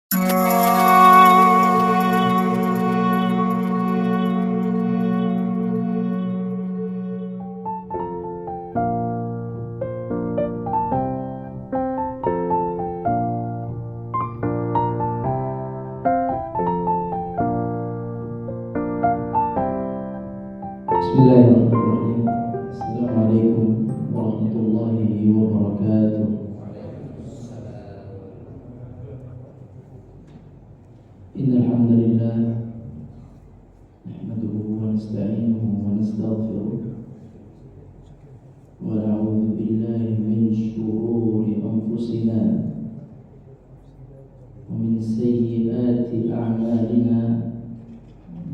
Bismillahirrahmanirrahim. Assalamualaikum warahmatullahi wabarakatuh. Innal hamdalillah nahmaduhu wa nasta'inuhu wa nastaghfiruh wa na'udzu billahi min shururi anfusina wa min sayyiati a'malina.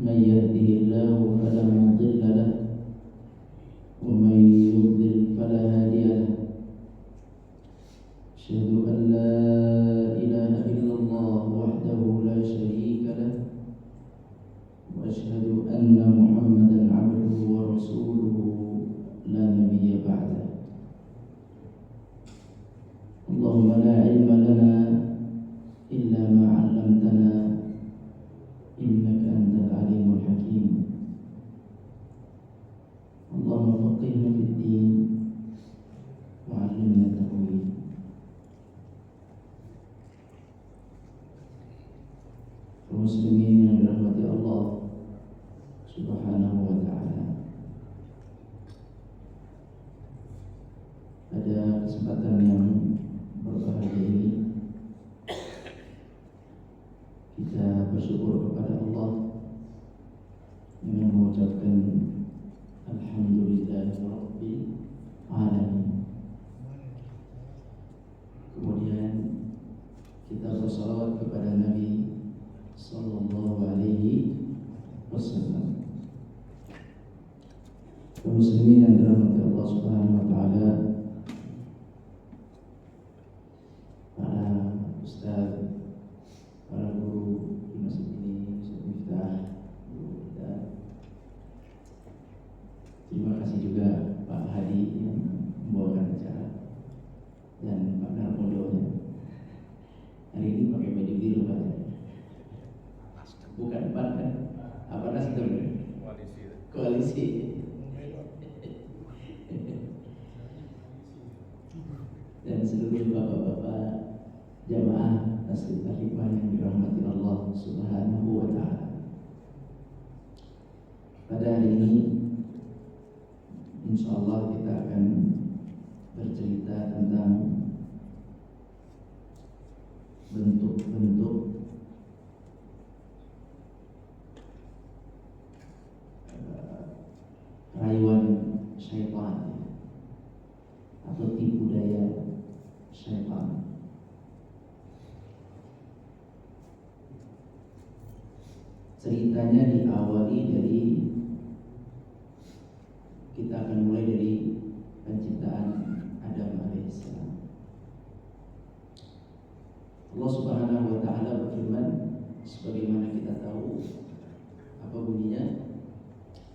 من يهده الله فلا مضل له ومن يضلل فلا هادي له أشهد أن لا إله إلا الله وحده لا شريك له وأشهد أن محمدا عبده ورسوله لا نبي بعده اللهم لا علم لنا إلا ما علمتنا إنك أنت العليم الحكيم اللهم فقهنا في الدين وعلمنا التأويل. Muslimin yang dirahmati Allah Subhanahu wa taala. Pada kesempatan yang berbahagia ini kita bersyukur kepada Allah dengan mengucapkan Alhamdulillahirabbil alamin. Kemudian kita bersalawat kepada Nabi sallallahu alaihi wasallam. Kaum muslimin yang dirahmati Allah Subhanahu wa taala, para ustaz, para guru di masjid ini, Ustaz Miftah, guru kita. Terima kasih juga Pak Hadi yang membawakan acara dan Pak Narmodo. Hari ini pakai baju biru Pak. Bukan Pak kan? Apa Nasdem? Koalisi. Dan seluruh bapak-bapak jamaah Tasbih Hikmah yang dirahmati Allah Subhanahu wa taala. Pada hari ini insyaallah kita akan bercerita tentang bentuk-bentuk rayuan syaitan atau tipu daya syaitan. Ceritanya diawali dari, kita akan mulai dari penciptaan Adam alaihissalam. Allah Subhanahu wa taala berfirman, sebagaimana kita tahu apa bunyinya,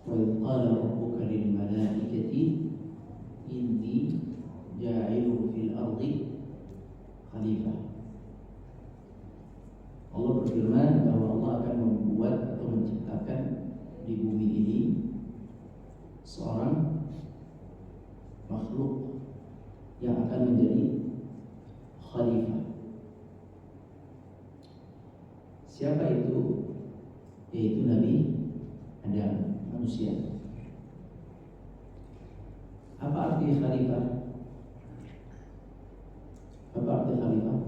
wa qala rabbuka lil malaikati inni ja'ilun fil ardi khalifah. Allah berfirman bahwa Allah akan membuat atau menciptakan di bumi ini seorang makhluk yang akan menjadi khalifah. Siapa itu? Yaitu Nabi Adam, manusia. Apa arti khalifah? Apa arti khalifah?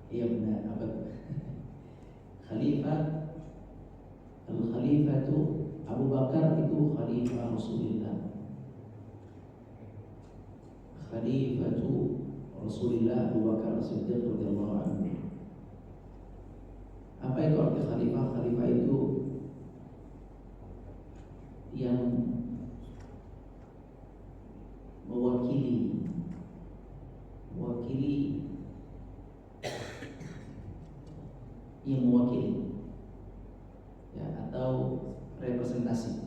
Iya benar, apa khalifah? Al-khalifah itu Abu Bakar itu khalifah Rasulullah. Khalifatu Rasulullah Abu Bakar As-Siddiq radhiyallahu anhu. Apa itu arti khalifah? Khalifah itu yang mewakili yang mewakili ya, atau representasi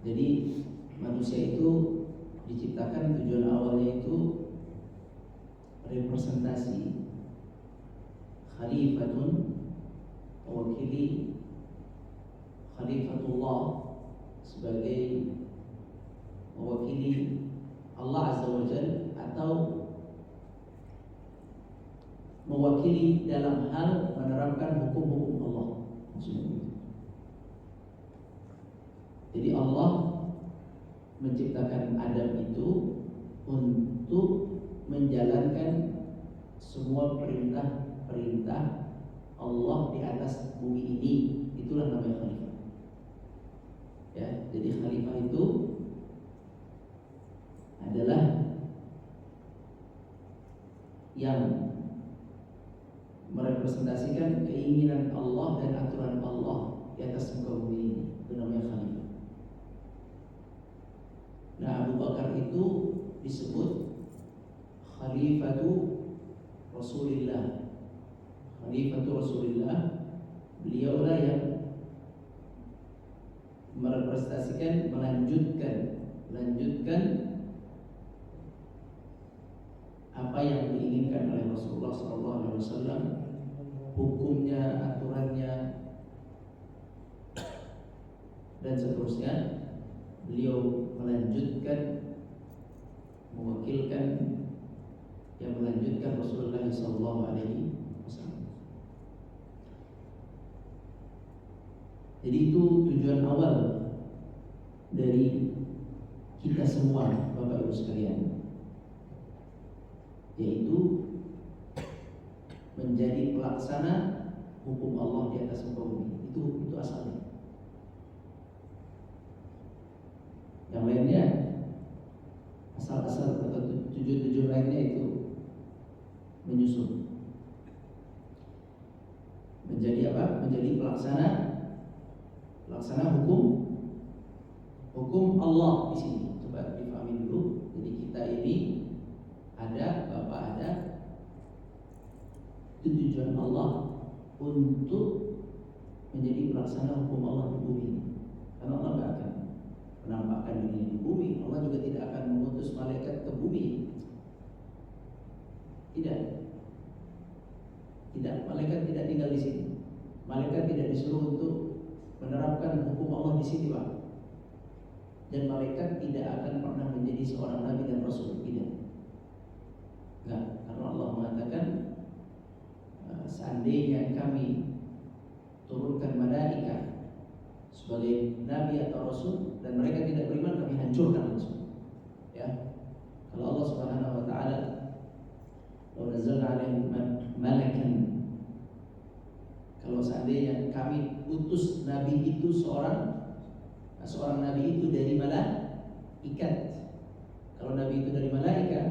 Jadi manusia itu diciptakan tujuan awalnya itu representasi khalifatun, mewakili khalifatullah sebagai mewakili Allah Azza wa Jalla atau mewakili dalam hal menerapkan hukum-hukum Allah. Jadi Allah menciptakan Adam itu untuk menjalankan semua perintah-perintah Allah di atas bumi ini. Itulah namanya khalifah. Ya, jadi khalifah itu adalah yang merepresentasikan keinginan Allah dan aturan Allah di atas muka bumi ini. Itu namanya khalifah. Nah, Abu Bakar itu disebut Khalifatu Rasulillah. Khalifatu Rasulillah, beliaulah yang merepresentasikan, melanjutkan apa yang diinginkan oleh Rasulullah SAW, hukumnya, aturannya, dan seterusnya. Beliau melanjutkan, mewakilkan, yang melanjutkan Rasulullah SAW. Jadi itu tujuan awal dari kita semua, Bapak Ibu sekalian, yaitu menjadi pelaksana hukum Allah di atas muka bumi. Itu asalnya. Yang lainnya, asal-asal atau tujuan-tujuan lainnya itu menyusul. Menjadi apa? Menjadi pelaksana hukum Allah di sini. Coba dipahami dulu. Jadi kita ini ada, Bapak ada, itu tujuan Allah untuk menjadi pelaksana hukum Allah di bumi ini. Karena Allah tidak akan menampakkan diri di bumi. Allah juga tidak akan mengutus malaikat ke bumi. Tidak, malaikat tidak tinggal di sini. Malaikat tidak disuruh untuk menerapkan hukum Allah di sini, Pak. Dan malaikat tidak akan pernah menjadi seorang nabi dan rasul, tidak. Enggak, karena Allah mengatakan seandainya kami turunkan malaikat sebagai nabi atau rasul dan mereka tidak beriman, kami hancurkan langsung. Ya. Kalau Allah Subhanahu wa taala "Wa nazzalna 'alaihim malakan", kalau seandainya kami utus nabi itu seorang nabi itu dari malaikat. Kalau nabi itu dari malaikat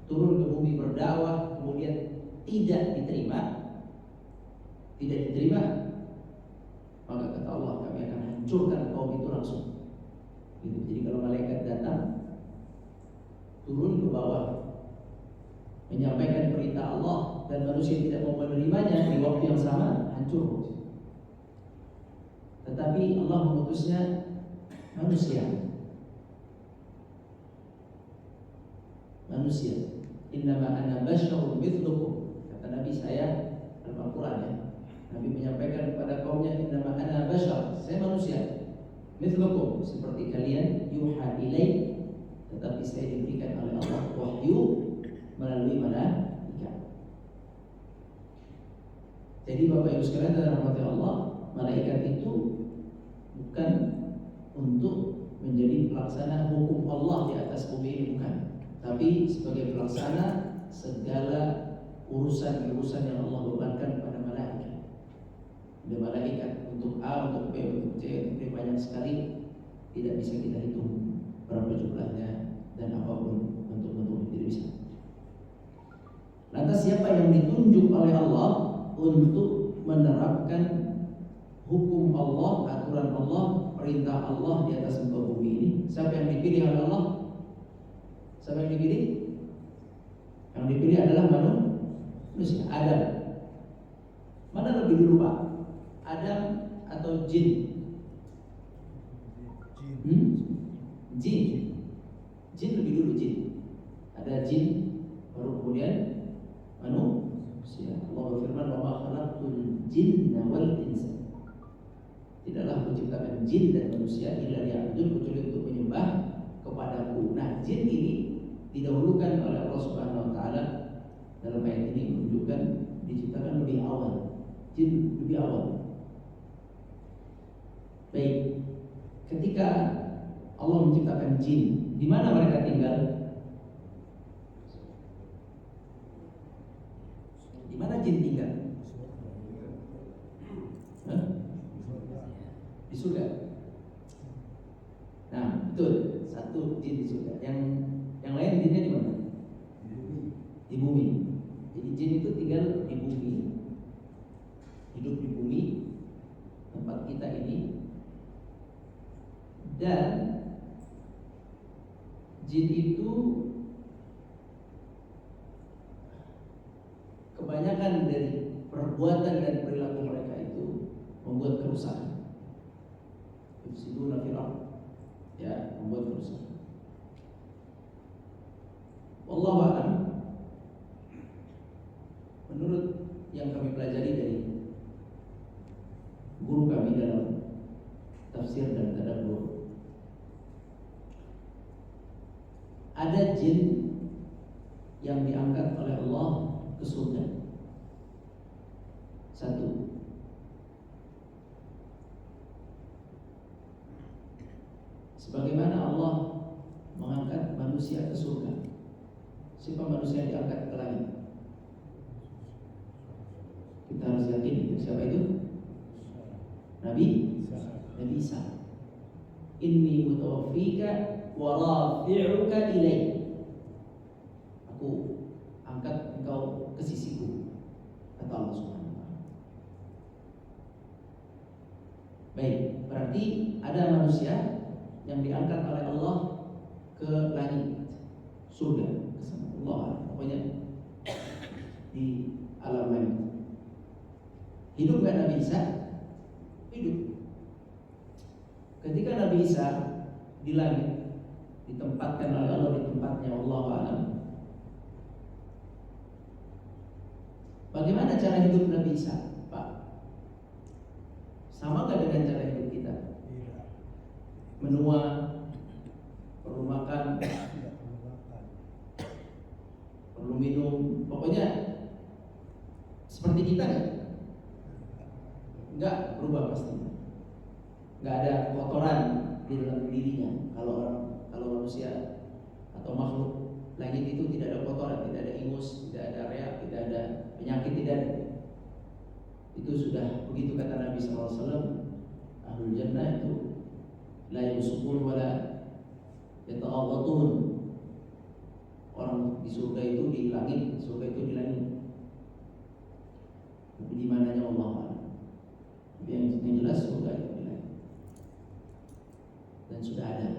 turun ke bumi berdakwah kemudian tidak diterima, maka kata Allah kami akan hancurkan kaum itu langsung. Gitu. Jadi kalau malaikat datang turun ke bawah menyampaikan perintah Allah dan manusia tidak mau menerimanya di waktu yang sama, hancur. Tetapi Allah mengutusnya manusia. Innama ana basyarun mithlukum, kata Nabi saya dalam Al-Quran ya. Nabi menyampaikan kepada kaumnya, innama ana basyar, saya manusia, mithlukum, seperti kalian, yuha ilaih, tetapi saya diberikan oleh Allah wahyu melalui malaikat. Jadi Bapak Ibu sekalian dalam rahmat Allah, malaikat itu bukan untuk menjadi pelaksana hukum Allah di atas bumi ini, bukan. Tapi sebagai pelaksana segala urusan yang Allah bebankan pada malaikat. Ada malaikat untuk A, untuk B, untuk C, untuk D, banyak sekali, tidak bisa kita hitung berapa jumlahnya dan apapun bentuk-bentuknya, tidak bisa. Lantas siapa yang ditunjuk oleh Allah untuk menerapkan hukum Allah, aturan Allah, perintah Allah di atas muka bumi ini? Siapa yang dipilih oleh Allah? Siapa yang dipilih? Yang dipilih adalah manusia, Adam. Mana lebih dulu, Pak? Adam atau jin? jin. Jin lebih dulu jin. Ada jin baru kemudian manusia. Allah berfirman, "Wa ma khalaqtul jinna wal insa." Tidaklah kuciptakan jin dan manusia illa liya'budun, kecuali untuk menyembah kepadaku. Nah, jin ini didahulukan oleh Allah Subhanahu wa taala dalam ayat ini menunjukkan diciptakan lebih awal. Jin lebih awal. Baik, ketika Allah menciptakan jin, di mana mereka tinggal? Di mana jin tinggal? Hah? Di surga. Nah, betul. Satu jin di surga. Yang lain jinnya di mana? Di bumi. Jadi jin itu tinggal di bumi, hidup di bumi tempat kita ini. Dan jin itu kebanyakan dari perbuatan dan perilaku mereka itu membuat kerusakan. Yufsiduna fil ardh, ya, membuat kerusakan. Wallahu a'lam. Menurut yang kami pelajari dari guru kami dalam tafsir dan tadabbur, ada jin yang diangkat oleh Allah ke surga. Satu. Sebagaimana Allah mengangkat manusia ke surga. Siapa manusia yang diangkat ke langit? Kita harus yakin siapa itu? Nabi Isa. Inni mutawaffika wa rafi'uka ilai. Aku angkat engkau ke sisiku, kata Allah Subhanahu wa taala. Baik, berarti ada manusia yang diangkat oleh Allah ke langit, surga, ke sana. Allah, pokoknya di alam langit. Hidup gak Nabi Isa? Hidup. Ketika Nabi Isa di langit, ditempatkan oleh Allah di tempatnya, Wallahu a'lam. Bagaimana cara hidup Nabi Isa, Pak? Sama gak dengan cara hidup kita? Menua, perlu makan, perlu minum, pokoknya seperti kita kan? Enggak berubah pasti. Enggak ada kotoran di dalam dirinya. Kalau manusia atau makhluk langit itu tidak ada kotoran, tidak ada ingus, tidak ada reak, tidak ada penyakit, tidak ada. Itu sudah begitu kata Nabi SAW. Ahlul jannah itu la yusukun wala yata'awatun. Orang di surga itu di langit, surga itu di langit. Tapi di mananya Allah a'lam. Yang jelas surga itu di langit. Dan sudah ada.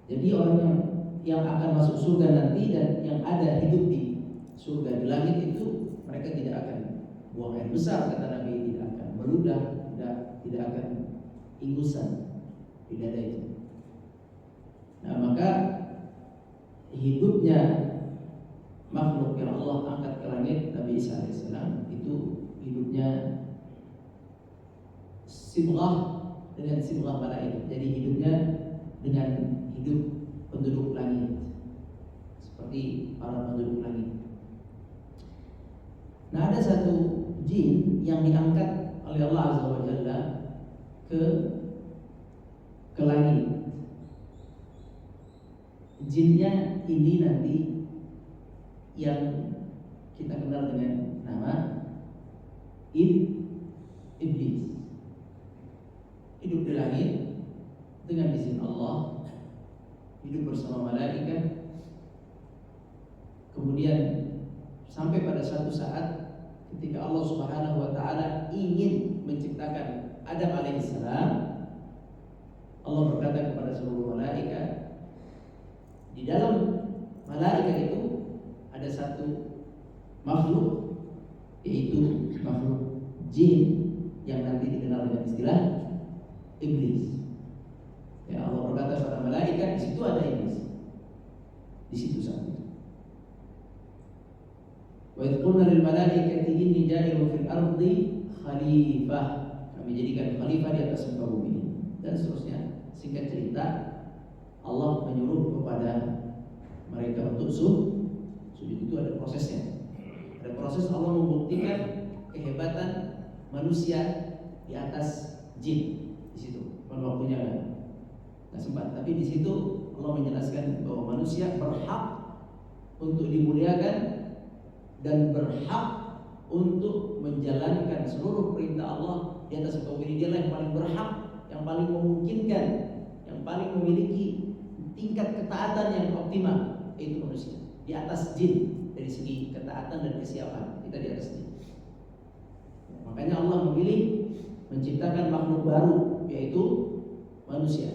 Jadi orang yang akan masuk surga nanti dan yang ada hidup di surga di langit itu, mereka tidak akan buang air besar, kata Nabi, tidak akan meludah, tidak akan ingusan, tidak ada itu. Nah, maka hidupnya makhluk yang Allah angkat ke langit, Nabi Isa alaihissalam, itu hidupnya sibghah dengan sibghah malaikat. Jadi hidupnya dengan hidup penduduk langit, seperti para penduduk langit. Nah, ada satu jin yang diangkat oleh Allah Azza wa Jalla ke langit. Jinnya ini nanti yang kita kenal dengan nama iblis. Hidup di langit dengan izin Allah, hidup bersama malaikat. Kemudian sampai pada suatu saat ketika Allah Subhanahu wa taala ingin menciptakan Adam alaihissalam, Allah berkata kepada seluruh malaikat, di dalam malaikat itu ada satu makhluk, yaitu makhluk jin yang nanti dikenal dengan istilah iblis. Ya, Allah berkata pada malaikat, di situ ada iblis. Di situ saat itu. Wa idh qulna lil malaikati inni ja'ilun fil ardi khalifah. Kami jadikan khalifah di atas muka bumi ini. Dan seterusnya. Singkat cerita, Allah menyuruh kepada mereka untuk sujud. Itu ada prosesnya. Ada proses Allah membuktikan kehebatan manusia di atas jin. Di situ. Pada waktunya nggak sempat. Tapi di situ Allah menjelaskan bahwa manusia berhak untuk dimuliakan dan berhak untuk menjalankan seluruh perintah Allah di atas muka bumi. Dialah yang paling berhak, yang paling memungkinkan, yang paling memiliki tingkat ketaatan yang optimal, yaitu manusia. Di atas jin dari segi ketaatan dan kesiapan, kita di atas jin. Makanya Allah memilih menciptakan makhluk baru, yaitu manusia,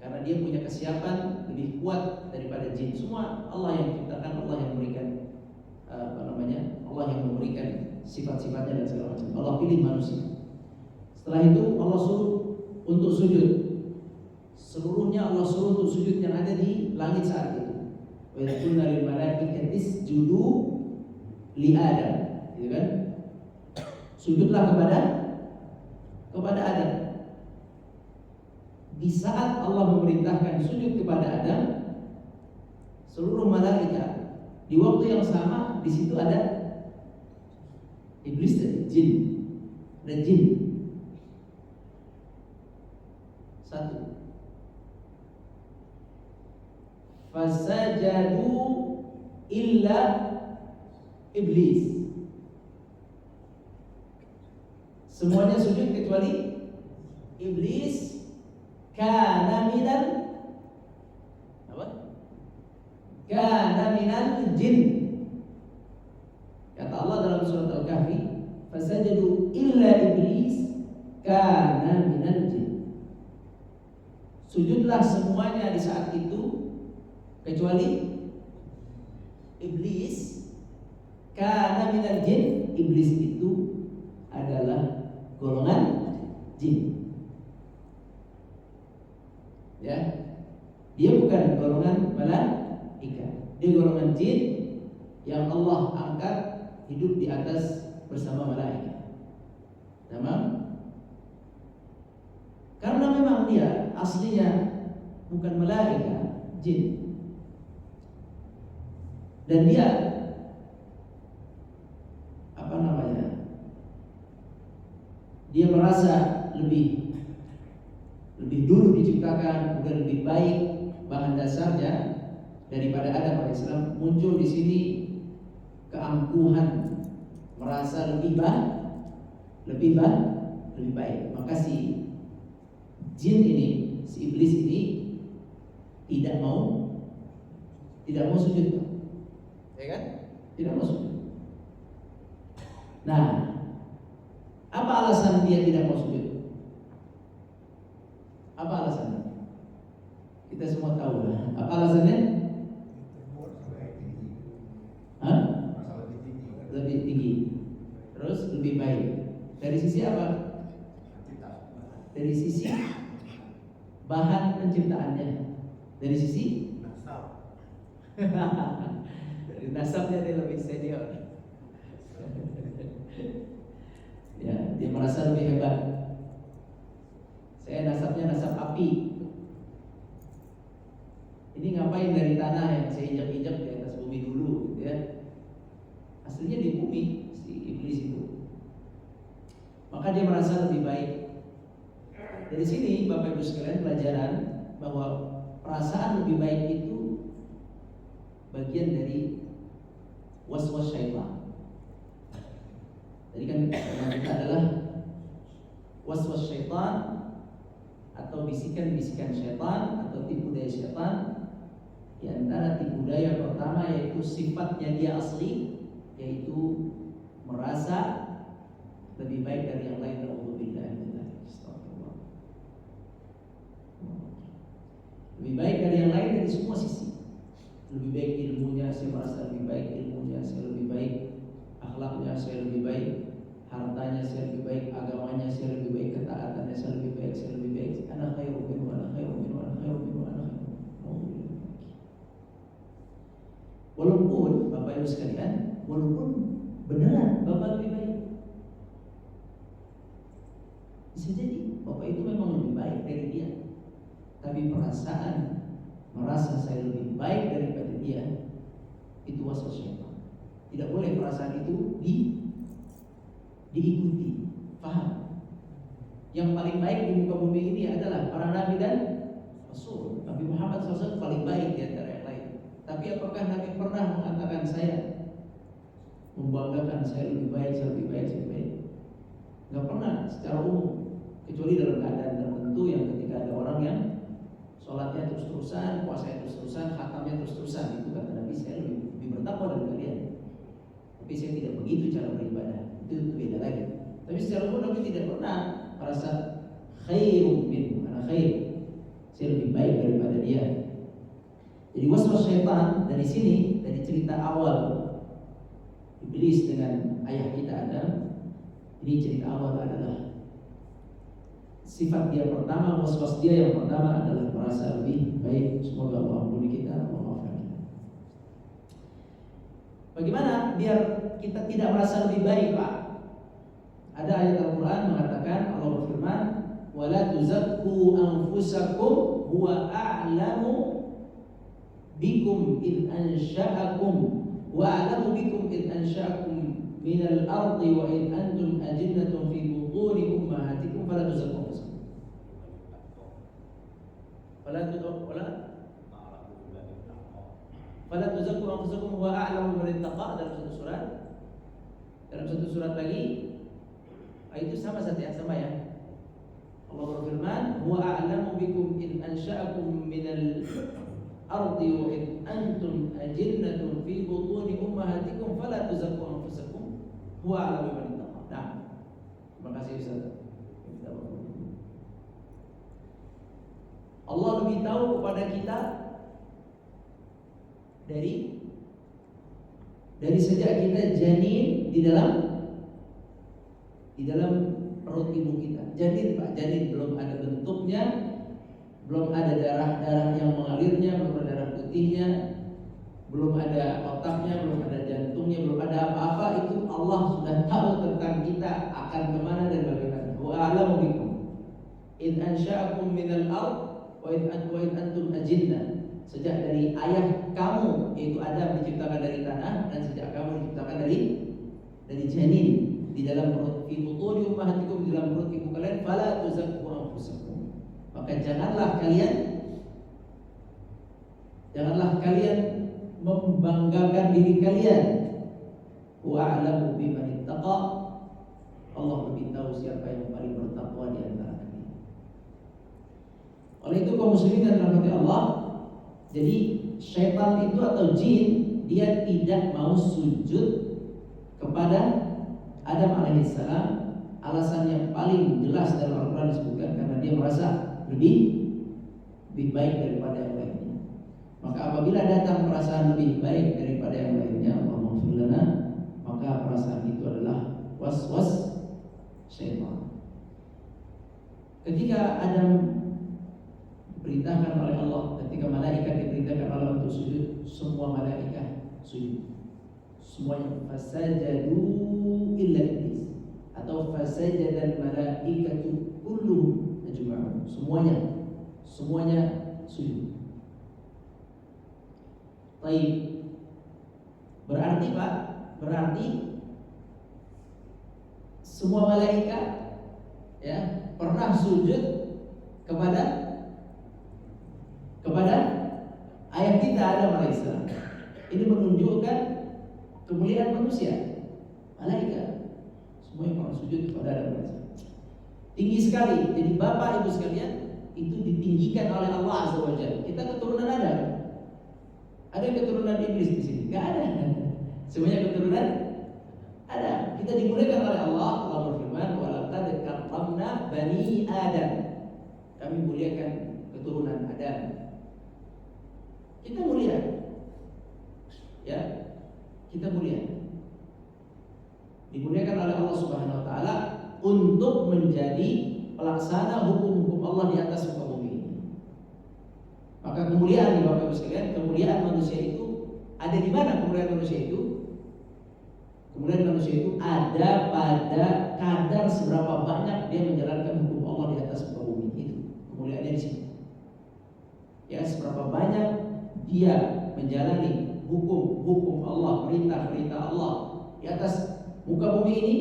karena dia punya kesiapan lebih kuat daripada jin. Semua Allah yang ciptakan, Allah yang memberikan Allah yang memberikan sifat-sifatnya dan segala macam. Allah pilih manusia. Setelah itu Allah suruh untuk sujud. Seluruhnya Allah suruh untuk sujud yang ada di langit saat itu. Wa idh qulna lil malaikati isjudu li Adam, gitu kan? Sujudlah kepada Adam. Di saat Allah memerintahkan sujud kepada Adam, seluruh malaikat di waktu yang sama, di situ ada iblis dan jin. Ada jin. Satu. Fasajadu illa iblis. Semuanya sujud kecuali iblis. Kana minal apa? Kana minal jin. Kata Allah dalam surat Al-Kahfi, fasajadu illa iblis kana minal jin. Sujudlah semuanya di saat itu kecuali iblis. Kana minal jin. Iblis itu adalah golongan jin. Ya, dia bukan golongan malaikat. Dia golongan jin yang Allah angkat hidup di atas bersama malaikat. Tamam? Karena memang dia aslinya bukan malaikat, jin. Dan dia dia merasa lebih dulu diciptakan, bukan lebih baik bahan dasarnya daripada Adam AS. Muncul di sini keangkuhan, merasa lebih baik. Maka si jin ini, si iblis ini tidak mau sujud, ya kan? Tidak mau sujud. Nah, apa alasan dia tidak mau sujud? Apa alasannya? Kita semua tahu lah. Apa alasannya? Hah? Lebih tinggi. Terus lebih baik. Dari sisi apa? Dari sisi bahan penciptaannya. Dari sisi nasab. Dari nasabnya dia lebih senior. Ya, dia merasa lebih hebat. Saya nasabnya nasab api. Ini ngapain dari tanah yang saya injak-injak di atas bumi dulu, gitu ya? Aslinya di bumi si iblis itu. Maka dia merasa lebih baik. Dari sini Bapak Ibu sekalian pelajaran bahwa perasaan lebih baik itu bagian dari waswas syaitan. Jadi kan tema kita adalah waswas syaitan, atau bisikan-bisikan syaitan atau tipu daya syaitan. Di antara tipu daya pertama yaitu sifatnya dia asli, yaitu merasa lebih baik dari yang lain. Lebih baik dari yang lain dari semua sisi. Lebih baik ilmunya, saya merasa lebih baik ilmunya, saya lebih baik akhlaknya, saya lebih baik hartanya, saya lebih baik agamanya, saya lebih baik ketaatannya, saya lebih baik. Ana khairu minhu, ana khairu minhu, ana khairu Walaupun Bapak Ibu sekalian, walaupun beneran Bapak lebih baik, bisa jadi Bapak itu memang lebih baik dari dia, tapi perasaan merasa saya lebih baik daripada dia, itu waswas syaitan. Tidak boleh perasaan itu diikuti. Paham? Yang paling baik di muka bumi ini adalah para nabi dan rasul. Nabi Muhammad SAW paling baik di antara yang lain. Tapi apakah Nabi pernah mengatakan saya membanggakan saya lebih baik, saya lebih baik, saya lebih baik? Nggak pernah secara umum, kecuali dalam keadaan tertentu yang ketika ada orang yang sholatnya terus-terusan, puasanya terus-terusan, khatamnya terus-terusan, itu kata Nabi, saya lebih bertakwa dari kalian. Tapi saya tidak begitu cara beribadah, itu beda lagi. Tapi secara umum Nabi tidak pernah merasa khairun minhu, ana khair, saya lebih baik daripada dia. Jadi waswas syaitan dari sini, dari cerita awal Iblis dengan ayah kita Adam, ini cerita awal adalah sifat dia pertama, waswas dia yang pertama adalah merasa lebih baik. Semoga Allah ampuni kita, Allah maafkan kita. Bagaimana biar kita tidak merasa lebih baik, Pak? Ada ayat Al-Quran mengatakan, Allah berfirman, وَلَا تُزَكُّوا أَنفُسَكُمْ هُوَ أَعْلَمُ بِكُمْ إِذْ أَنْشَأَكُمْ وَأَعْلَمُ بِكُمْ إِذْ أَنْشَأَكُمْ مِنَ الْأَرْضِ وَإِذْ أَنْتُمْ أَجِنَّةٌ فِي بُطُونِ أُمَّهَاتِكُمْ فَلَا تُزَكُّوا أَنفُسَكُمْ فَلَا تُزَكُّوا أَنفُسَكُمْ هُوَ أَعْلَمُ بِمَنِ اتَّقَى. Dalam satu surat lagi, itu sama satu yang sama ya. Allah berfirman, "Huwa a'lamu bikum id ansha'akum minal ardi wa id antum ajinnatun fi butuni ummahatikum fala tuzakku anfusakum huwa a'lamu biman ittaqa." Nah, terima kasih Ustaz. Allah lebih tahu kepada kita dari sejak kita janin di dalam perut ibu kita. Janin, Pak, janin belum ada bentuknya, belum ada darah yang mengalirnya, belum ada darah putihnya, belum ada otaknya, belum ada jantungnya, belum ada apa-apa. Itu Allah sudah tahu tentang kita akan kemana dan bagaimana. Wa a'lamu bikum id ansha'akum minal ard wa id antum ajinnah. Sejak dari ayah kamu yaitu Adam diciptakan dari tanah, dan sejak kamu diciptakan dari janin di dalam perut ibu tuli ummahatikum, di dalam perut ibu kalian, fala tuzakku anfusakum. Maka janganlah kalian membanggakan diri kalian. Wa a'lamu biman ittaqa. Allah lebih tahu siapa yang paling bertakwa di antara kalian. Oleh itu kaum muslimin dan rahmati Allah, jadi syaitan itu atau jin, dia tidak mau sujud kepada Adam alaihissalam. Alasan yang paling jelas dalam Al-Quran disebutkan karena dia merasa lebih baik daripada yang lainnya. Maka apabila datang perasaan lebih baik daripada yang lainnya, Allah maghfir lana, maka perasaan itu adalah waswas syaitan. Ketika Adam diperintahkan oleh Allah, ketika malaikat diperintahkan Allah untuk sujud, semua malaikat sujud. Semuanya fasajadu illa iblis, atau fasajadal malaikatu kulluhum ajma'un. Semuanya sujud. Baik. Berarti Pak, semua malaikat ya pernah sujud kepada ayah kita Adam alaihissalam. Ini menunjukkan kemuliaan manusia, malaikat semua yang pernah sujud kepada Adam alaihissalam. Tinggi sekali. Jadi Bapak Ibu sekalian, itu ditinggikan oleh Allah Azza wa Jalla. Kita keturunan Adam. Ada keturunan iblis di sini? Enggak ada. Semuanya keturunan Adam. Kita dimuliakan oleh Allah. Allah berfirman, "Wa laqad karramna bani Adam." Kami muliakan keturunan Adam. Kita mulia. Ya. Kita mulia. Dimuliakan oleh Allah Subhanahu wa taala untuk menjadi pelaksana hukum-hukum Allah di atas muka bumi ini. Maka kemuliaan nih Bapak Ibu sekalian, kemuliaan manusia itu Ada di mana kemuliaan manusia itu? Kemuliaan manusia itu ada pada kadar seberapa banyak dia menjalankan hukum Allah di atas muka bumi itu. Kemuliaannya di sini. Ya, seberapa banyak dia menjalani hukum Allah, perintah Allah di atas muka bumi ini,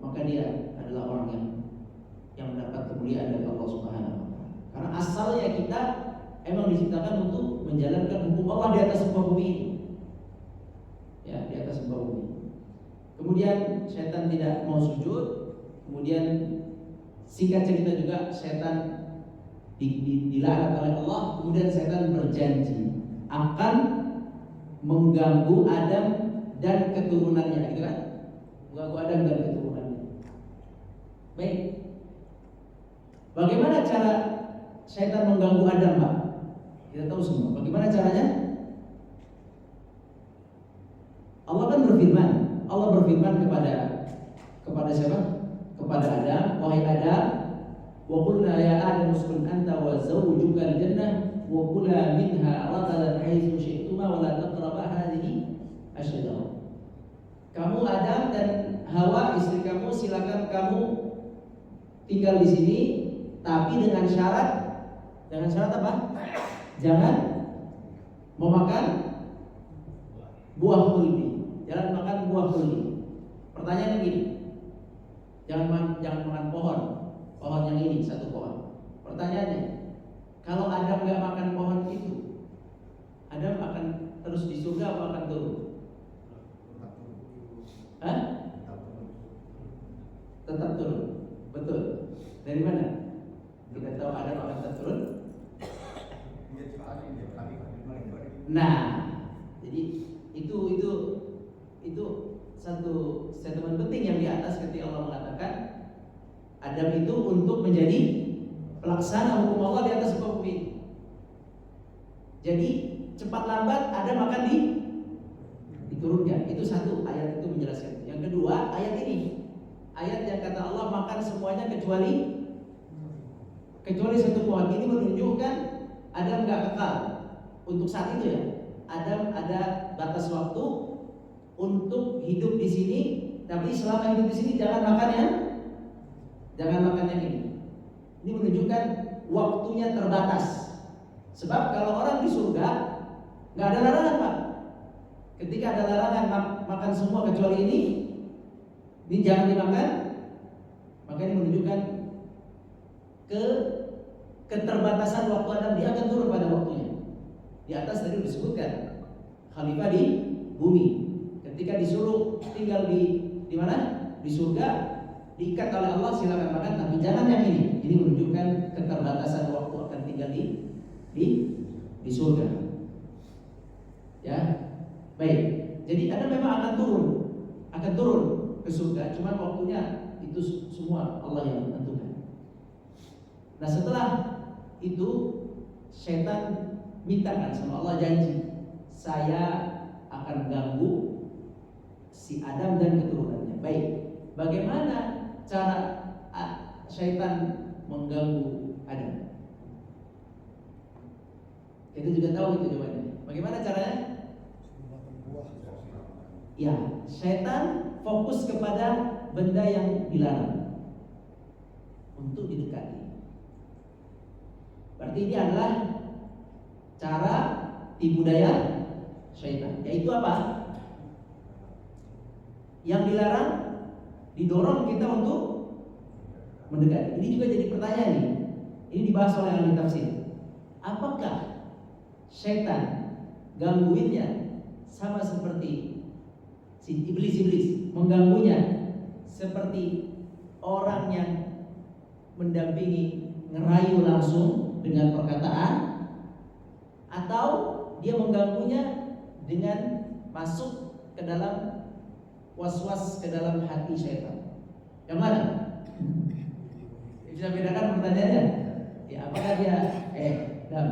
maka dia adalah orang yang mendapat kemuliaan dari Allah Subhanahu wa taala. Karena asalnya kita emang diciptakan untuk menjalankan hukum Allah di atas muka bumi ini. Ya, di atas muka bumi. Kemudian setan tidak mau sujud. Kemudian singkat cerita juga setan dilaknat oleh Allah. Kemudian setan berjanji akan mengganggu Adam dan keturunannya, gitu kan? Mengganggu Adam dan keturunannya. Baik. Bagaimana cara setan mengganggu Adam, Pak? Kita tahu semua. Bagaimana caranya? Allah kan berfirman. Allah berfirman kepada siapa? Kepada Adam, wahai Adam, wa qulna ya Adam uskun anta wa zawjuka al-jannah wa kula minha ragadan haitsu syi'tuma wa la taqraba hadhihi asy-syajarah. Kamu Adam dan Hawa istri kamu, silakan kamu tinggal di sini, tapi dengan syarat apa? Jangan memakan buah khuldi. Jangan makan buah khuldi. Pertanyaannya gini, jangan makan pohon yang ini, satu pohon. Pertanyaannya, kalau Adam nggak makan pohon itu, Adam akan terus di surga atau akan turun? Hah? Tetap turun. Betul. Dari mana kita tahu Adam akan tetap turun? Nah, jadi itu satu statement penting yang di atas ketika Allah mengatakan Adam itu untuk menjadi pelaksana hukum Allah di atas muka bumi. Jadi cepat lambat Adam akan diturunkan. Itu satu, ayat itu menjelaskan. Yang kedua, ayat ini. Ayat yang kata Allah makan semuanya kecuali satu pohon. Ini menunjukkan Adam nggak kekal untuk saat itu ya. Adam ada batas waktu untuk hidup di sini, tapi selama hidup di sini jangan makan yang ini. Ini menunjukkan waktunya terbatas. Sebab kalau orang di surga nggak ada larangan, Pak. Ketika ada larangan makan semua kecuali ini jangan dimakan, maka ini menunjukkan keterbatasan waktu Adam. Dia akan turun pada waktunya. Di atas tadi disebutkan khalifah di bumi. Ketika disuruh tinggal di mana? Di surga, diikat oleh Allah silakan makan, tapi jangan yang ini. Ini menunjukkan keterbatasan waktu akan tinggal di surga. Ya, baik. Jadi Anda memang akan turun ke surga. Cuma waktunya itu semua Allah yang menentukan. Nah setelah itu setan mintakan sama Allah, janji saya akan ganggu si Adam dan keturunannya. Baik, bagaimana cara syaitan mengganggu Adam? Kita juga tahu itu jawabannya. Bagaimana caranya? Ya, syaitan fokus kepada benda yang dilarang untuk didekati. Berarti ini adalah cara tipu daya syaitan. Yaitu apa? Yang dilarang didorong kita untuk mendekati. Ini juga jadi pertanyaan nih. Ini dibahas oleh ahli tafsir. Apakah syaitan gangguinnya sama seperti si iblis mengganggunya seperti orang yang mendampingi, ngerayu langsung dengan perkataan, atau dia mengganggunya dengan masuk ke dalam was-was, ke dalam hati syaitan? Yang mana? Bisa bedakan pertanyaannya? Ya, apakah dia dam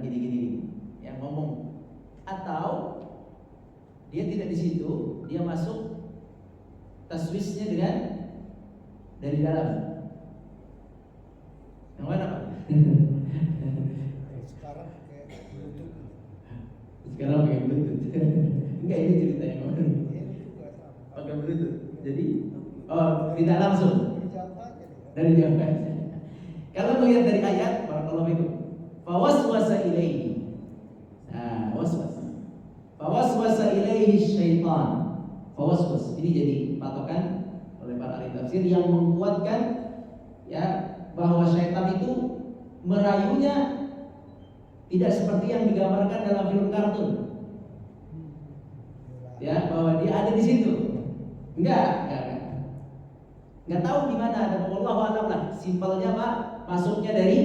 gini yang ngomong, atau dia tidak di situ, dia masuk taswisnya dengan dari dalam? Yang mana, Pak? Sekarang kayak YouTube. Sekarang pakai bluetooth. Enggak, ini cerita yang mana? Pakai bluetooth. Jadi, tidak langsung dari Jawa. Kalau melihat dari ayat, barakallahu fikum. Fawaswasa ilaihi. Nah, waswas. Fawaswasa ilaihi syaitan. Fawaswas. Ini jadi patokan oleh para ahli tafsir yang menguatkan ya bahwa syaitan itu merayunya tidak seperti yang digambarkan dalam film kartun. Ya, bahwa dia ada di situ. Enggak. Enggak tahu di mana ada. Wallahu a'lam lah. Simpelnya Pak, masuknya dari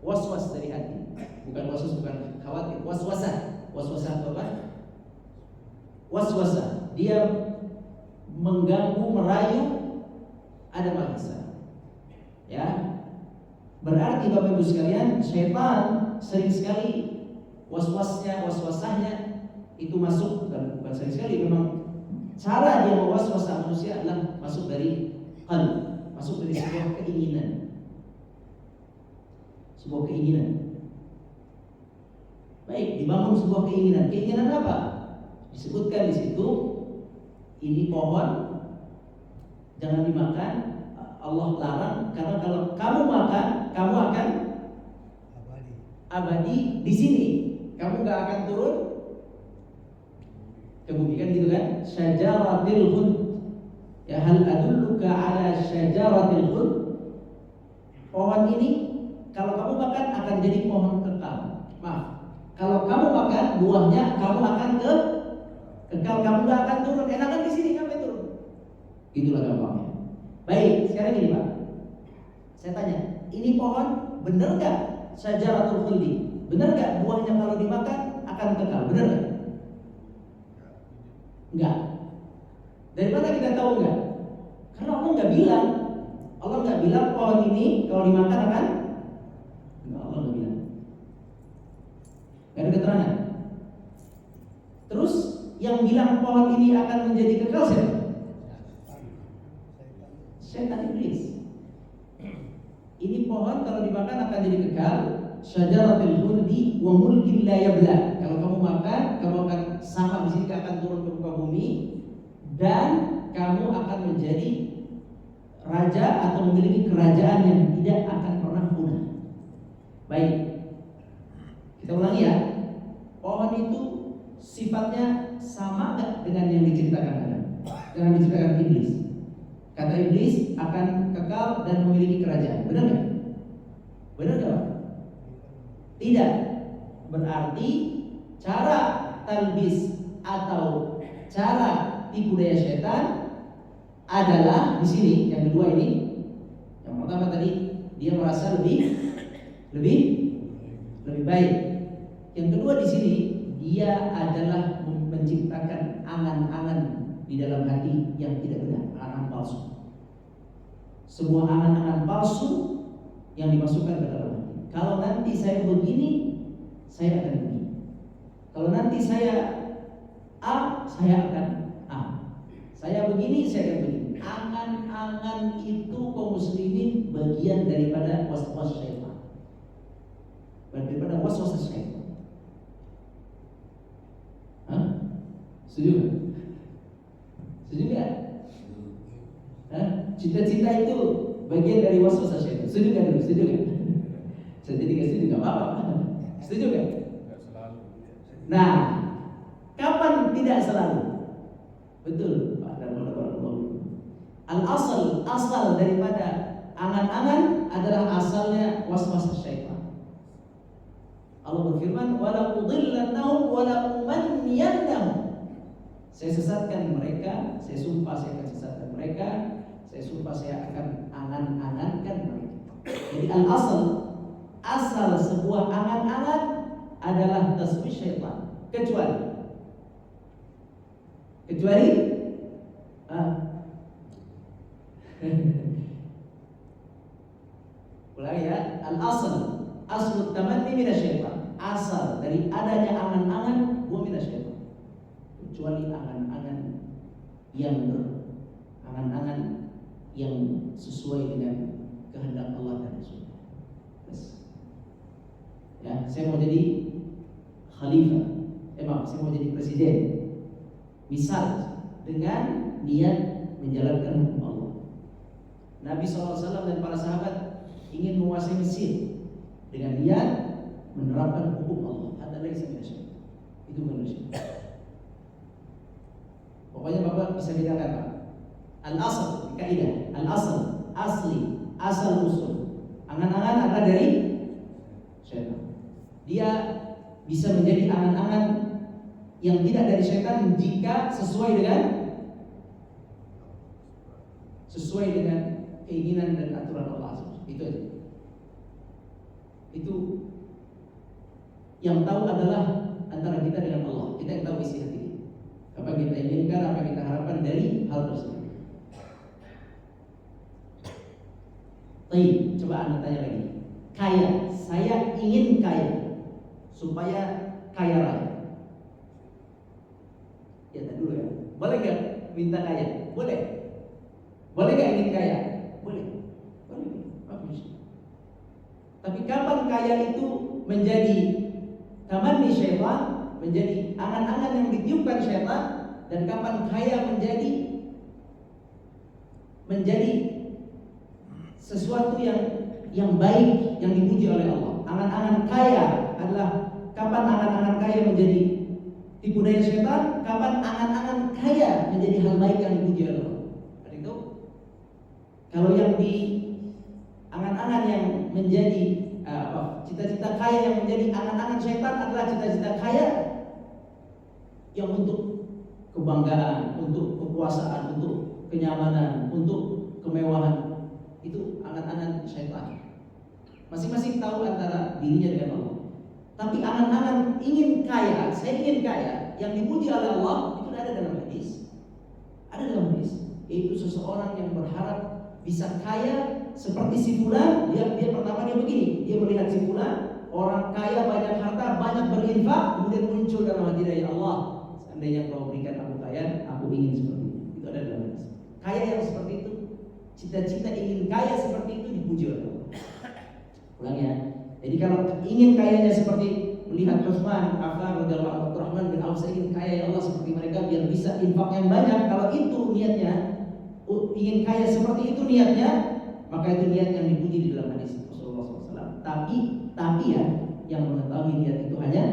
waswas dari hati. Bukan waswas, bukan khawatir. Waswasah. Waswasah apa? Waswasah. Dia mengganggu, merayu, ada maksud. Ya. Berarti Bapak Ibu sekalian, syaitan sering sekali waswasahnya itu masuk, bukan sering sekali, memang cara dia mewaswasah manusia adalah masuk dari qalb, masuk dari sebuah keinginan. Sebuah keinginan. Baik, dibangun sebuah keinginan. Keinginan apa? Disebutkan di situ, ini pohon jangan dimakan, Allah larang, karena kalau kamu makan, kamu akan abadi di sini. Kamu gak akan turun ke bumi, kan gitu kan? Syajaratil khuld. Ya, hal adulluka ala syajaratil khuld. Pohon ini kalau kamu makan akan jadi pohon kekal. Maaf, kalau kamu makan buahnya, kamu akan kekal, kamu gak akan turun. Enakan di sini, kamu turun. Itulah gampangnya. Baik, sekarang gini Pak, saya tanya, ini pohon benar gak syajaratul khuldi? Benar gak buahnya kalau dimakan akan kekal? Benar gak? Enggak. Dari mana kita tahu enggak? Karena Allah nggak bilang. Allah nggak bilang pohon ini kalau dimakan akan. Enggak, Allah nggak bilang. Gak ada keterangan. Terus yang bilang pohon ini akan menjadi kekal siapa? Syaitan iblis. Ini pohon kalau dimakan akan jadi kekal. Syajaratul khuldi wa mulkin la yabla. Kalau kamu makan, kamu akan sama di sini, akan turun ke muka bumi dan kamu akan menjadi raja atau memiliki kerajaan yang tidak akan pernah punah. Baik. Kita ulangi ya. Pohon itu sifatnya sama enggak dengan yang diceritakan Adam? Dengan diceritakan iblis. Kata iblis akan kekal dan memiliki kerajaan. Benar enggak? Benar enggak? Tidak. Berarti cara talbis atau cara tipu daya setan adalah di sini. Yang kedua ini, yang pertama tadi dia merasa lebih baik. Yang kedua di sini dia adalah menciptakan angan-angan di dalam hati yang tidak benar, angan palsu. Sebuah angan-angan palsu yang dimasukkan ke dalam hati. Kalau nanti saya begini, saya akan begini. Kalau nanti saya A, saya akan A. Saya begini, saya akan begini. Angan-angan itu kaum muslimin bagian daripada waswas syaitan. Daripada waswas syaitan. Hah? Setuju gak? Setuju gak? Hah? Cita-cita itu bagian dari waswas syaitan. Setuju gak dulu? Setuju gak? Jadi gak setuju gak apa-apa. Setuju gak? Nah, kapan tidak selalu? Betul, Pak Darmono. Asal daripada angan-angan adalah asalnya waswas syaitan. Allah berfirman, "Wala udhillannahum wala umanniyannahum." Saya sesatkan mereka, saya sumpah saya akan sesatkan mereka, saya sumpah saya akan angan-angankan mereka. Jadi asal sebuah angan-angan adalah tasbih syaitan, kecuali ulangi ya, aslu tamanni minasyaitan, asal dari adanya angan-angan huwa minasyaitan, kecuali angan-angan yang sesuai dengan kehendak Allah dan Rasul. Ya, saya mau jadi khalifah, saya mau jadi presiden, misal dengan niat menjalankan hukum Allah. Nabi SAW dan para sahabat ingin menguasai Mesir dengan niat menerapkan hukum Allah. Ada lagi sebenarnya itu manusia. Pokoknya Bapak bisa bedakan Pak. Al-asal, kaidah, al-asal, asli, asal usul. Angan-angan adalah dari syaitan. Dia bisa menjadi angan-angan yang tidak dari syaitan jika sesuai dengan keinginan dan aturan Allah. Itu aja. Itu yang tahu adalah antara kita dengan Allah. Kita yang tahu isi hati kita. Apa yang kita inginkan, apa yang kita harapkan dari hal tersebut. Baik, coba Anda tanya lagi. Kaya, saya ingin kaya supaya kaya raya. Ya tadi dulu ya. Boleh nggak minta kaya? Boleh. Boleh nggak ingin kaya? Boleh. Boleh. Bagus. Tapi kapan kaya itu menjadi tamanni syaitan, menjadi angan-angan yang ditiupkan syaitan, dan kapan kaya menjadi sesuatu yang baik yang dipuji oleh Allah. Angan-angan kaya adalah kapan angan-angan kaya menjadi tipu daya syaitan, kapan angan-angan kaya menjadi hal baik yang dipuji oleh Allah. Itu kalau yang di angan-angan yang menjadi cita-cita kaya yang menjadi angan-angan syaitan adalah cita-cita kaya yang untuk kebanggaan, untuk kekuasaan, untuk kenyamanan, untuk kemewahan. Itu angan-angan syaitan. Masing-masing tahu antara dirinya dengan Allah. Tapi angan-angan ingin kaya, saya ingin kaya, yang dipuji oleh Allah itu ada dalam hadis. Ada dalam hadis. Yaitu seseorang yang berharap bisa kaya seperti si fulan. Dia pertama dia begini, dia melihat si fulan orang kaya, banyak harta, banyak berinfak, kemudian muncul dalam hati dia, ya Allah, seandainya kau berikan aku kaya, aku ingin seperti itu. Itu ada dalam hadis. Kaya yang seperti itu, cita-cita ingin kaya seperti itu dipuji oleh Allah. Ulang ya. Jadi kalau ingin kayanya seperti melihat Utsman, Affan, radhiyallahu anhu, Abdurrahman bin Auf, saya ingin kaya ya Allah seperti mereka biar bisa infak yang banyak. Kalau itu niatnya, ingin kaya seperti itu niatnya, maka itu niat yang dipuji di dalam hadis Rasulullah SAW. Tapi ya, yang mengetahui niat itu hanya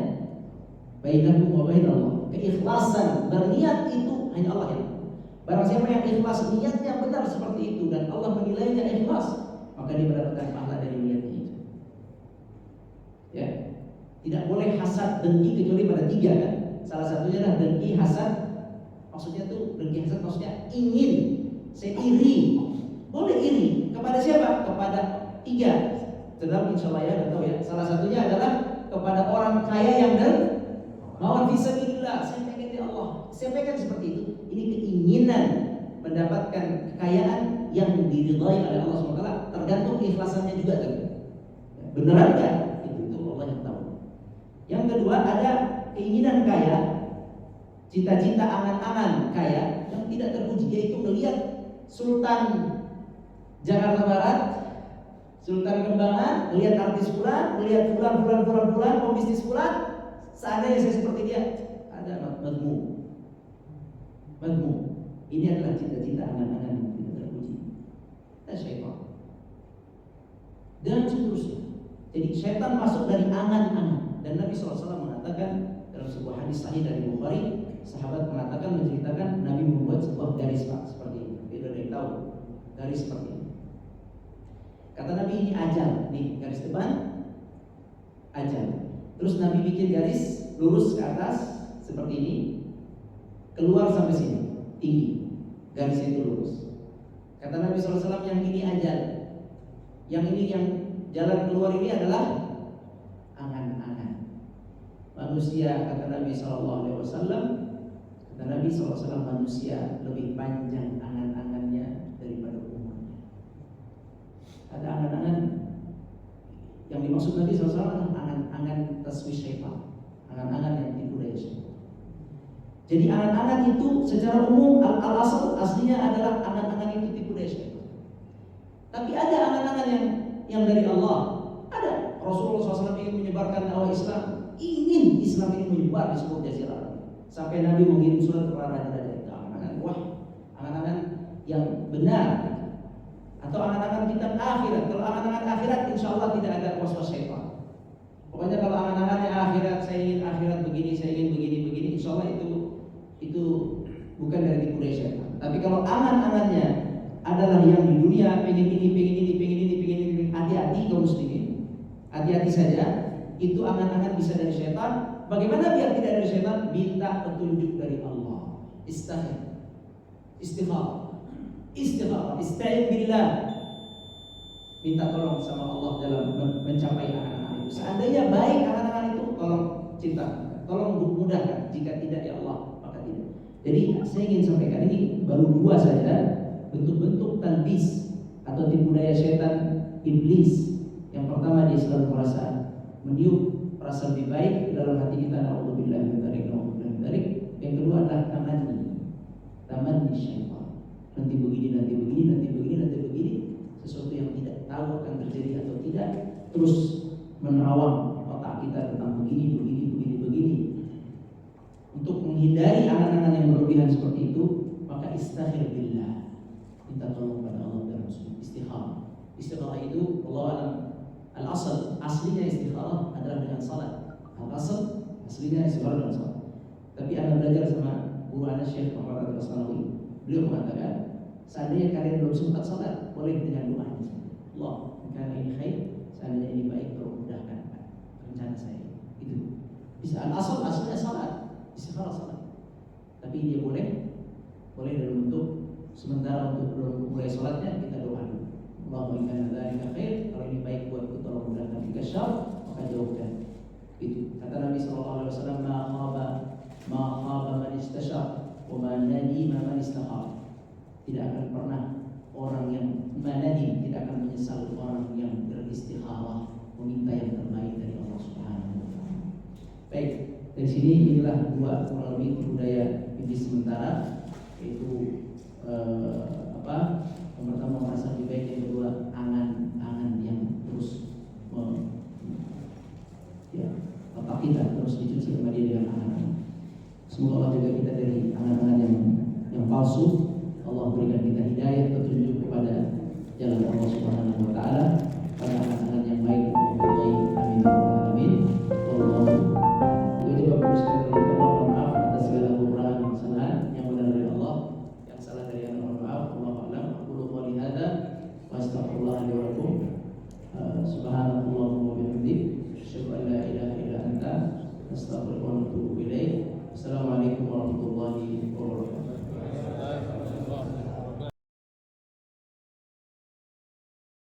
bainakum wa bainallah. Keikhlasan berniat itu hanya Allah yang tahu. Barang siapa yang ikhlas niatnya benar seperti itu dan Allah menilainya ikhlas, maka dia mendapatkan pahala dari niatnya itu. Ya, tidak boleh hasad, dengki kecuali pada 3 kan. Salah satunya adalah dengki, hasad. Maksudnya tuh dengki, hasad maksudnya ingin, saya iri. Boleh iri kepada siapa? Kepada 3. Sedang insyaallah ya, tahu ya. Salah satunya adalah kepada orang kaya yang dermawan fisabilillah. Saya pengen ya Allah, saya pengen seperti itu. Ini keinginan mendapatkan kekayaan yang diridhai oleh Allah SWT. Tergantung keikhlasannya juga kan. Beneran kan? Itu Allah yang tahu. Yang kedua ada keinginan kaya, cita-cita angan-angan kaya yang tidak terpuji, yaitu melihat Sultan Jakarta Barat, Sultan Kembangan, melihat artis fulan, melihat fulan, pembisnis fulan, seandainya saya seperti dia, ada madmu. Ini adalah cita-cita angan-angan yang tidak terpuji. Itu syaitan. Dan seterusnya. Jadi syaitan masuk dari angan-angan. Dan Nabi SAW mengatakan dalam sebuah hadis sahih dari Bukhari, sahabat mengatakan, menceritakan Nabi membuat sebuah garis Pak seperti ini. Tidak ada yang tahu garis seperti ini. Kata Nabi, ini ajal. Nih garis depan ajal. Terus Nabi bikin garis lurus ke atas seperti ini, keluar sampai sini, tinggi. Garisnya itu lurus. Kata Nabi SAW, yang ini ajal. Yang ini yang jalan keluar ini adalah angan-angan. Manusia, kata Nabi SAW, manusia lebih panjang angan-angannya daripada umurnya. Ada angan-angan yang dimaksud Nabi SAW adalah angan-angan taswis syaitan, angan-angan yang tipu daya syaitan. Jadi angan-angan itu secara umum al-asal aslinya adalah angan-angan itu tipu daya syaitan. Tapi ada angan-angan yang dari Allah. Ada. Rasulullah SAW ingin menyebarkan dakwah Islam. ingin Islam ini menyebar di seluruh jazirah Arab. Sampai Nabi mengirim surat kepada raja-raja itu, angan-angan yang benar, atau angan-angan kitab akhirat. Kalau angan-angan akhirat, insya Allah tidak ada was-was syaitan. Pokoknya kalau angan-angannya akhirat, saya ingin akhirat begini, saya ingin begini, insya Allah itu bukan dari tipu daya syaitan. Tapi kalau angan-angannya adalah yang di dunia, pengen ini, hati-hati kaum muslimin, hati-hati saja. Itu angan-angan bisa dari syaitan. Bagaimana biar tidak dari syaitan? Minta petunjuk dari Allah. Istigharah, ista'in billah. Minta tolong sama Allah dalam mencapai angan-angan itu. Seandainya baik angan-angan itu, tolong ciptakan, tolong mudahkan. Jika tidak, ya Allah, maka tidak. Jadi saya ingin sampaikan ini baru 2 saja bentuk-bentuk talbis atau tipu daya syaitan iblis. Yang pertama, dia selalu merasa meniup rasa lebih baik dalam hati kita. Na'udzubillah min dzalik. Yang kedua adalah tamanni syaitan. Nanti begini, sesuatu yang tidak tahu akan terjadi atau tidak, terus menerawang otak kita tentang begini. Untuk menghindari angan-angan yang berlebihan seperti itu, maka istaghfir billah, minta tolong pada Allah dan Rasul. Istikharah itu Allah alam al-asal, aslinya istikharah adalah dengan salat. Al-asal aslinya istikharah dengan salat. Tapi Anda belajar sama guru Anda Syekh Muhammad Al-Asnawi, beliau mengatakan, seandainya kalian belum sempat salat, boleh dengan doa ini. Allah, karena ini khair, seandainya ini baik, tolong mudahkan rencana saya. Itu bisa. Al-asal aslinya salat, istikharah salat. Tapi dia boleh dalam bentuk sementara, untuk belum mulai salatnya kita doa dulu. Allahumma inna dzalika khair, kalau ini baik buatku tolong mudahkan, jika syar maka jauhkan. Itu kata Nabi sallallahu alaihi wasallam, ma khaba man istashar wa ma nadima man istakhar. Tidak akan pernah orang yang manadim, tidak akan menyesal orang yang beristikharah, meminta yang terbaik dari Allah Subhanahu wa taala. Baik, dari sini inilah 2 kurang lebih budaya iblis sementara, yaitu yang pertama merasa lebih baik, yang kedua angan-angan yang terus otak kita terus dicuci sama dia dengan angan-angan. Semoga Allah jaga kita dari angan-angan yang palsu. Allah berikan kita hidayah, petunjuk kepada jalan Allah Subhanahu wa taala, pada angan-angan yang baik. Amin ya rabbal alamin. Wallahu coba bersyukur kepada Allah, maaf atas segala kekurangan dan kesalahan. Yang benar dari Allah, yang salah dari Allah, mohon maaf. Allahu a'lam. Aqulu qouli hadza wa astaghfirullah li wa lakum. Subhanallahumma wa bihamdihi, asyhadu an la ilaha illa anta, astaghfiruka wa atubu ilaik.